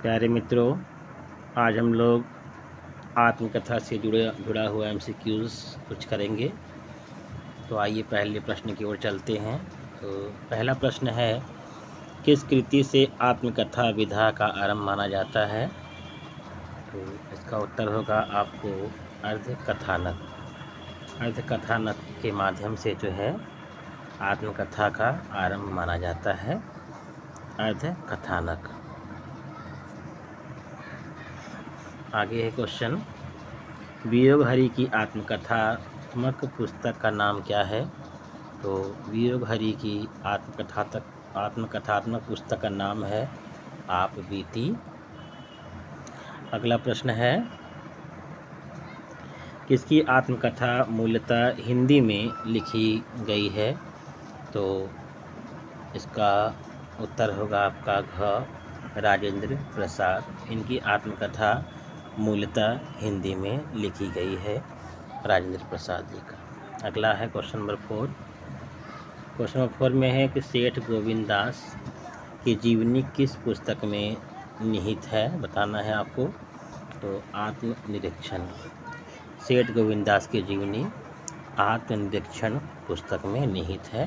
प्यारे मित्रों, आज हम लोग आत्मकथा से जुड़ा हुआ एमसीक्यूज़ कुछ करेंगे। तो आइए पहले प्रश्न की ओर चलते हैं। तो पहला प्रश्न है, किस कृति से आत्मकथा विधा का आरंभ माना जाता है? तो इसका उत्तर होगा आपको अर्धकथानक। अर्धकथानक के माध्यम से जो है आत्मकथा का आरंभ माना जाता है, अर्धकथानक। आगे है क्वेश्चन, वियोगहरि की आत्मकथात्मक पुस्तक का नाम क्या है? तो वियोगहरि की आत्मकथात्मक पुस्तक का नाम है आप बीती। अगला प्रश्न है, किसकी आत्मकथा मूलतः हिंदी में लिखी गई है? तो इसका उत्तर होगा आपका घ राजेंद्र प्रसाद। इनकी आत्मकथा मूलतः हिंदी में लिखी गई है, राजेंद्र प्रसाद जी का। अगला है क्वेश्चन नंबर 4। क्वेश्चन नंबर 4 में है कि सेठ गोविंद दास की जीवनी किस पुस्तक में निहित है? बताना है आपको। तो आत्मनिरीक्षण। सेठ गोविंद दास की जीवनी आत्मनिरीक्षण पुस्तक में निहित है।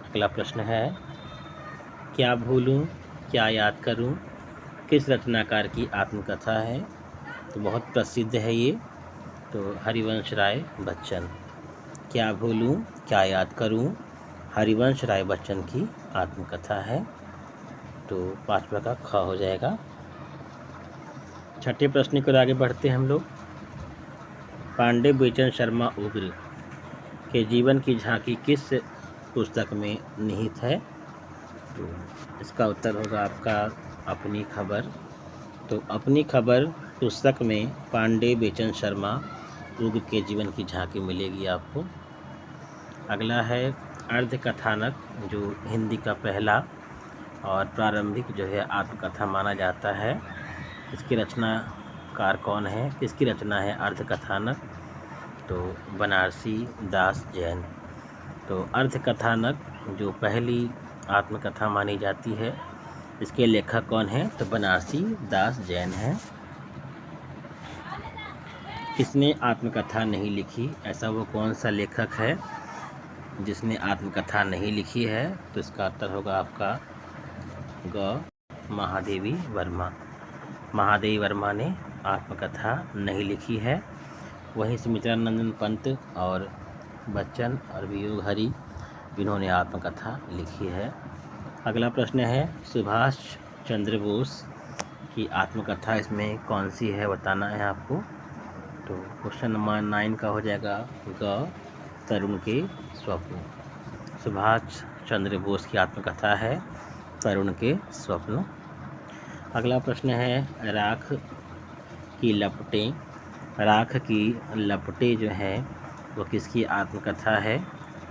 अगला प्रश्न है, क्या भूलूं क्या याद करूं किस रचनाकार की आत्मकथा है? तो बहुत प्रसिद्ध है ये, तो हरिवंश राय बच्चन। क्या भूलूं क्या याद करूं हरिवंश राय बच्चन की आत्मकथा है। तो 5वां का ख हो जाएगा। छठे प्रश्न की ओर आगे बढ़ते हैं हम लोग। पांडे बेचन शर्मा उग्र के जीवन की झांकी किस पुस्तक में निहित है? तो इसका उत्तर होगा आपका अपनी खबर। तो अपनी खबर पुस्तक में पांडे बेचन शर्मा उग्र के जीवन की झांकी मिलेगी आपको। अगला है अर्धकथानक, जो हिंदी का पहला और प्रारंभिक जो है आत्मकथा माना जाता है। इसकी रचनाकार कौन है? किसकी रचना है अर्धकथानक? तो बनारसी दास जैन। तो अर्धकथानक जो पहली आत्मकथा मानी जाती है, इसके लेखक कौन है? तो बनारसी दास जैन हैं। किसने आत्मकथा नहीं लिखी? ऐसा वो कौन सा लेखक है जिसने आत्मकथा नहीं लिखी है? तो इसका उत्तर होगा आपका ग महादेवी वर्मा। महादेवी वर्मा ने आत्मकथा नहीं लिखी है। वहीं सुमित्रानंदन पंत और बच्चन और वियोगहरि, इन्होंने आत्मकथा लिखी है। अगला प्रश्न है, सुभाष चंद्र बोस की आत्मकथा इसमें कौन सी है? बताना है आपको। तो क्वेश्चन नंबर 9 का हो जाएगा ग तरुण के स्वप्न। सुभाष चंद्र बोस की आत्मकथा है तरुण के स्वप्न। अगला प्रश्न है, राख की लपटें। राख की लपटें जो है वो किसकी आत्मकथा है?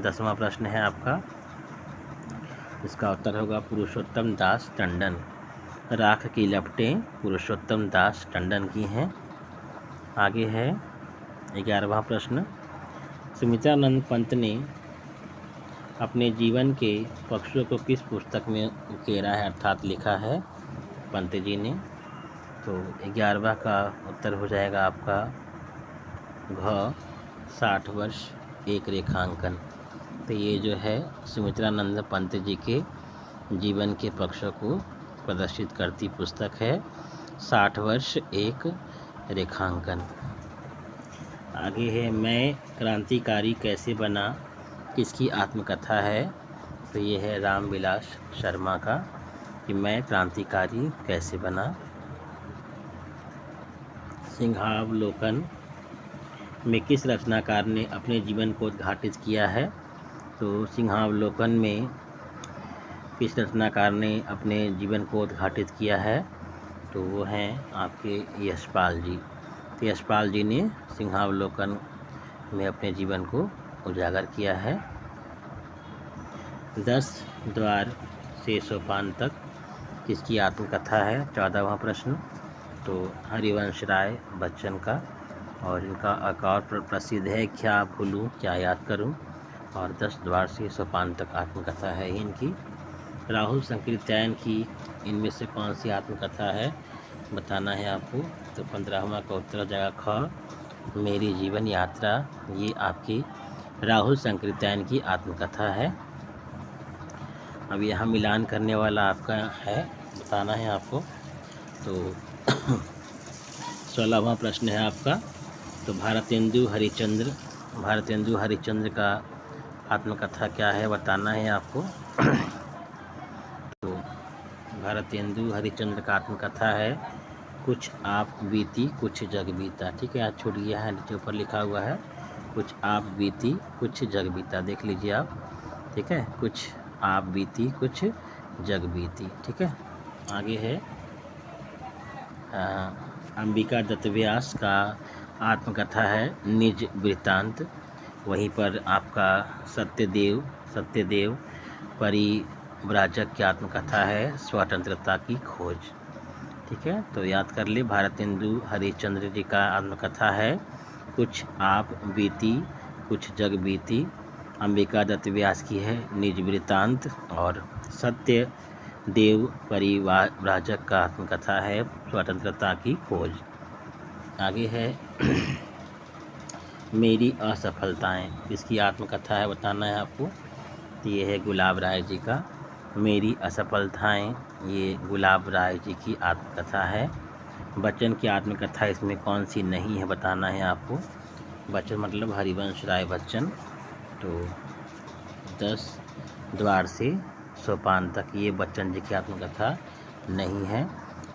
10वां प्रश्न है आपका। इसका उत्तर होगा पुरुषोत्तम दास टंडन। राख की लपटें पुरुषोत्तम दास टंडन की हैं। आगे है 11वां प्रश्न, सुमित्रानंद पंत ने अपने जीवन के पक्षों को किस पुस्तक में उकेरा है, अर्थात लिखा है पंत जी ने? तो 11वां का उत्तर हो जाएगा आपका घ 60 वर्ष एक रेखांकन। तो ये जो है सुमित्रानंद पंत जी के जीवन के पक्षों को प्रदर्शित करती पुस्तक है 60 वर्ष एक रेखांकन। आगे है, मैं क्रांतिकारी कैसे बना किसकी आत्मकथा है? तो ये है रामविलास शर्मा का, कि मैं क्रांतिकारी कैसे बना। सिंहावलोकन में किस रचनाकार ने अपने जीवन को उद्घाटित किया है? तो सिंहावलोकन में किस रचनाकार ने अपने जीवन को उद्घाटित किया है? तो वो हैं आपके यशपाल जी। तो यशपाल जी ने सिंहावलोकन में अपने जीवन को उजागर किया है। 10 द्वार से सोपान तक किसकी आत्मकथा है? 14वां प्रश्न। तो हरिवंश राय बच्चन का, और इनका एक और प्रसिद्ध है क्या भूलूं क्या याद करूं, और 10 द्वार से सोपान तक आत्मकथा है इनकी। राहुल संकीर्तन की इनमें से कौन सी आत्मकथा है बताना है आपको। तो 15वां का उत्तर हो जाएगा ख, मेरी जीवन यात्रा। ये आपकी राहुल संकीर्तन की आत्मकथा है। अब यहाँ मिलान करने वाला आपका है, बताना है आपको। तो 16वां प्रश्न है आपका। तो भारतेंदु हरिश्चंद्र का आत्मकथा क्या है बताना है आपको। तो भारतेंदु हरिश्चंद्र का आत्मकथा है कुछ आप बीती कुछ जग बीता। ठीक है, आज छूट गया है, नीचे ऊपर लिखा हुआ है कुछ आप बीती कुछ जग बीता, देख लीजिए आप। ठीक है, कुछ आप बीती कुछ जग बीती। ठीक है, आगे है अंबिका दत्त व्यास का आत्मकथा है निज वृत्तांत। वहीं पर आपका सत्यदेव परिव्राजक की आत्मकथा है स्वतंत्रता की खोज। ठीक है, तो याद कर ले, भारतेंदु हरिश्चंद्र जी का आत्मकथा है कुछ आप बीती कुछ जग बीती। अंबिका दत्त व्यास की है निज वृत्तांत। और सत्यदेव परिव्राजक का आत्मकथा है स्वतंत्रता की खोज। आगे है मेरी असफलताएं, इसकी आत्मकथा है, बताना है आपको। तो ये है गुलाब राय जी का मेरी असफलताएं, ये गुलाब राय जी की आत्मकथा है। बच्चन की आत्मकथा इसमें कौन सी नहीं है बताना है आपको। बच्चन मतलब हरिवंश राय बच्चन। तो 10 द्वार से सोपान तक, ये बच्चन जी की आत्मकथा नहीं है।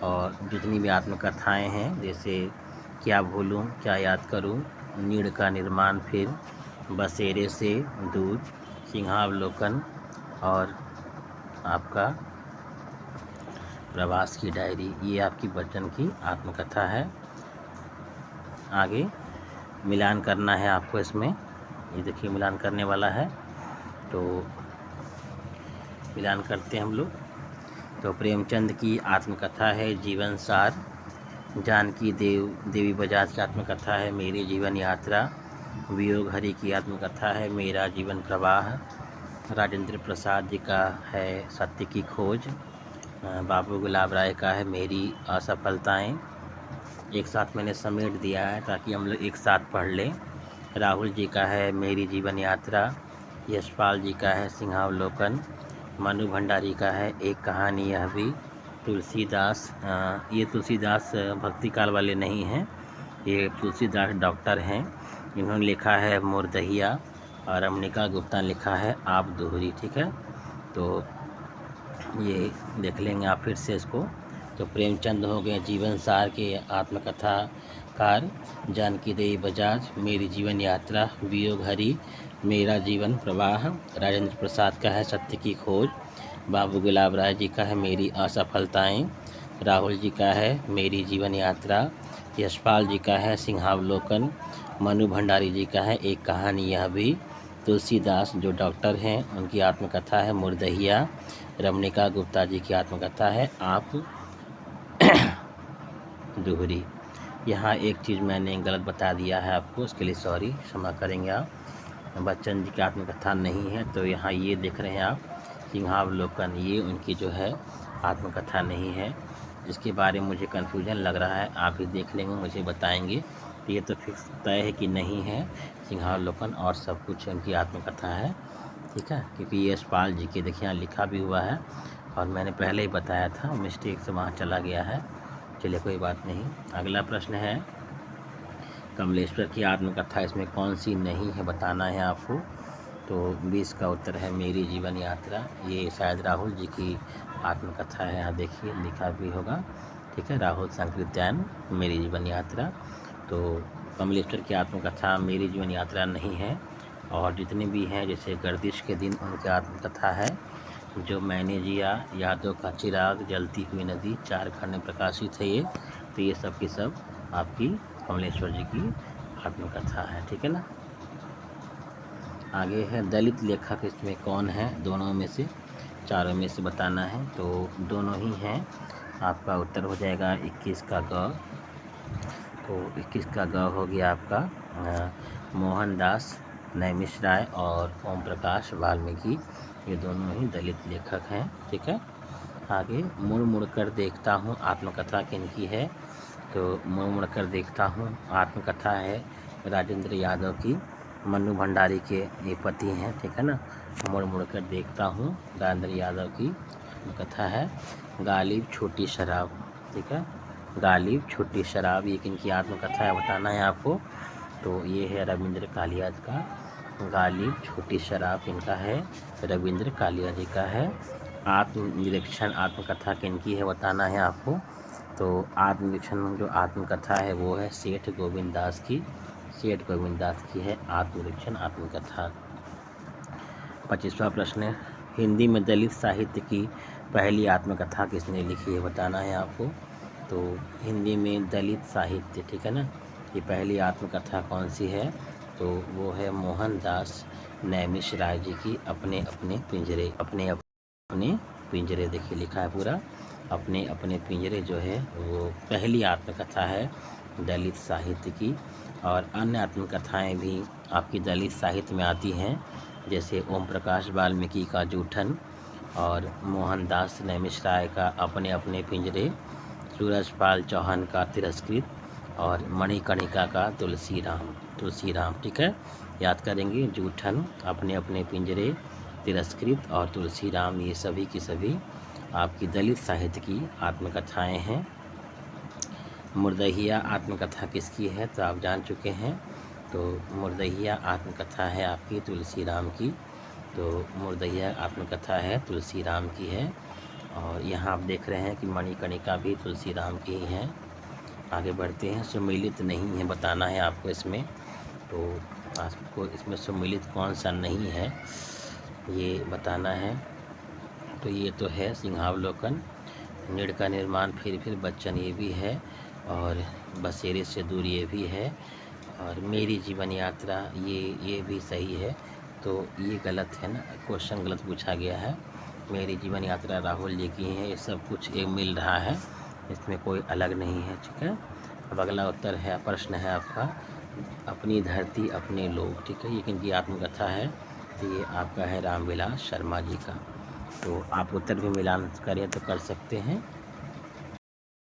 और जितनी भी आत्मकथाएं हैं, जैसे क्या भूलूं क्या याद करूं, नीड़ का निर्माण, फिर बसेरे से दूर, सिंहावलोकन और आपका प्रवास की डायरी, ये आपकी बच्चन की आत्मकथा है। आगे मिलान करना है आपको इसमें, ये देखिए मिलान करने वाला है। तो मिलान करते हैं हम लोग। तो प्रेमचंद की आत्मकथा है जीवन सार। जानकी देवी बजाज की आत्मकथा है मेरी जीवन यात्रा। वियोग हरि की आत्मकथा है मेरा जीवन प्रवाह। राजेंद्र प्रसाद जी का है सत्य की खोज। बाबू गुलाब राय का है मेरी असफलताएं। एक साथ मैंने समेट दिया है ताकि हम लोग एक साथ पढ़ लें। राहुल जी का है मेरी जीवन यात्रा। यशपाल जी का है सिंहावलोकन। मनु भंडारी का है एक कहानी यह भी। तुलसीदास, ये तुलसीदास भक्ति काल वाले नहीं हैं, ये तुलसीदास डॉक्टर हैं। इन्होंने लिखा है मोरदहिया। और रमणिका गुप्ता ने लिखा है आप दोहरी। ठीक है, तो ये देख लेंगे आप फिर से इसको। तो प्रेमचंद हो गए जीवन सार के आत्मकथाकार। जानकी देवी बजाज मेरी जीवन यात्रा। वियोग हरि मेरा जीवन प्रवाह। राजेंद्र प्रसाद का है सत्य की खोज। बाबू गुलाब राय जी का है मेरी असफलताएं। राहुल जी का है मेरी जीवन यात्रा। यशपाल जी का है सिंहावलोकन। मनु भंडारी जी का है एक कहानी यह भी। तुलसीदास जो डॉक्टर हैं उनकी आत्मकथा है मुर्दहिया। रमणिका गुप्ता जी की आत्मकथा है आप दोहरी। यहाँ एक चीज़ मैंने गलत बता दिया है आपको, उसके लिए सॉरी, क्षमा करेंगे आप। बच्चन जी की आत्मकथा नहीं है, तो यहाँ ये देख रहे हैं आप सिंहावलोकन, ये उनकी जो है आत्मकथा नहीं है, जिसके बारे में मुझे कन्फ्यूजन लग रहा है। आप भी देख लेंगे, मुझे बताएंगे। तो ये तो फिक्स तय है कि नहीं है सिंहावलोकन, और सब कुछ उनकी आत्मकथा है। ठीक है, क्योंकि यशपाल जी के देखिए यहाँ लिखा भी हुआ है, और मैंने पहले ही बताया था, मिस्टेक से वहाँ चला गया है। चलिए कोई बात नहीं। अगला प्रश्न है कमलेश्वर की आत्मकथा इसमें कौन सी नहीं है बताना है आपको। तो 20 का उत्तर है मेरी जीवन यात्रा। ये शायद राहुल जी की आत्मकथा है, यहाँ देखिए लिखा भी होगा। ठीक है, राहुल संकीर्तन मेरी जीवन यात्रा। तो कमलेश्वर की आत्मकथा मेरी जीवन यात्रा नहीं है। और जितने भी हैं, जैसे गर्दिश के दिन उनकी आत्मकथा है जो मैंने जिया, यादों का चिराग, जलती हुई नदी, चार खंड में प्रकाशित है ये। तो ये सब की सब आपकी कमलेश्वर जी की आत्मकथा है। ठीक है ना। आगे है दलित लेखक इसमें कौन है, दोनों में से, चारों में से बताना है। तो दोनों ही हैं, आपका उत्तर हो जाएगा 21 का ग। तो 21 का ग हो गया आपका मोहनदास नैमिष राय और ओम प्रकाश वाल्मीकि, ये दोनों ही दलित लेखक हैं। ठीक है, आगे मुड़ मुड़ कर देखता हूँ आत्मकथा किनकी है, तो मुड़ मुड़ कर देखता हूँ आत्मकथा है राजेंद्र यादव की, मन्नू भंडारी के ये पति हैं। ठीक है ना, मुड़ मुड़ कर देखता हूँ राजेंद्र यादव की आत्मकथा है। गालिब छोटी शराब, ठीक है, गालिब छोटी शराब, ये किनकी आत्मकथा है बताना है आपको, तो ये है रविंद्र कालिया का। गालिब छोटी शराब किनका है, रविंद्र कालिया जी का है। आत्मनिरीक्षण आत्मकथा किनकी है बताना है आपको, तो आत्मनिरीक्षण जो आत्मकथा है वो है सेठ गोविंद दास की, सेठ गोविंद दास की है आत्मनिरीक्षण आत्मकथा। 25वां प्रश्न है, हिंदी में दलित साहित्य की पहली आत्मकथा किसने लिखी है बताना है आपको, तो हिंदी में दलित साहित्य, ठीक है ना, ये पहली आत्मकथा कौन सी है, तो वो है मोहनदास नैमिष राय जी की अपने अपने पिंजरे, अपने अपने पिंजरे, देखिए लिखा है पूरा, अपने अपने पिंजरे जो है वो पहली आत्मकथा है दलित साहित्य की। और अन्य आत्मकथाएं भी आपकी दलित साहित्य में आती हैं, जैसे ओम प्रकाश वाल्मीकि का जूठन और मोहनदास नैमिष राय का अपने अपने पिंजरे, सूरजपाल चौहान का तिरस्कृत और मणिकर्णिका का तुलसीराम। ठीक है, याद करेंगे, जूठन, अपने अपने पिंजरे, तिरस्कृत और तुलसीराम, ये सभी की सभी आपकी दलित साहित्य की आत्मकथाएं हैं। मुर्दहिया आत्मकथा किसकी है, तो आप जान चुके हैं, तो मुर्दहिया आत्मकथा है आपकी तुलसीराम की, तो मुर्दहिया आत्मकथा है तुलसीराम की है। और यहाँ आप देख रहे हैं कि मणिकर्णिका भी तुलसीराम की ही है। आगे बढ़ते हैं, सुमिलित नहीं है बताना है आपको इसमें, तो आपको इसमें सुमिलित कौन सा नहीं है ये बताना है, तो ये तो है सिंहावलोकन, नीड़ का निर्माण, फिर बच्चन ये भी है, और बसेरे से दूर ये भी है, और मेरी जीवन यात्रा ये भी सही है, तो ये गलत है ना, क्वेश्चन गलत पूछा गया है। मेरी जीवन यात्रा राहुल जी की है, ये सब कुछ एक मिल रहा है, इसमें कोई अलग नहीं है। ठीक है, अब अगला उत्तर है, प्रश्न है आपका, अपनी धरती अपने लोग, ठीक है, ये किनकी आत्मकथा है, तो ये आपका है रामविलास शर्मा जी का। तो आप उत्तर भी मिलान करें तो कर सकते हैं।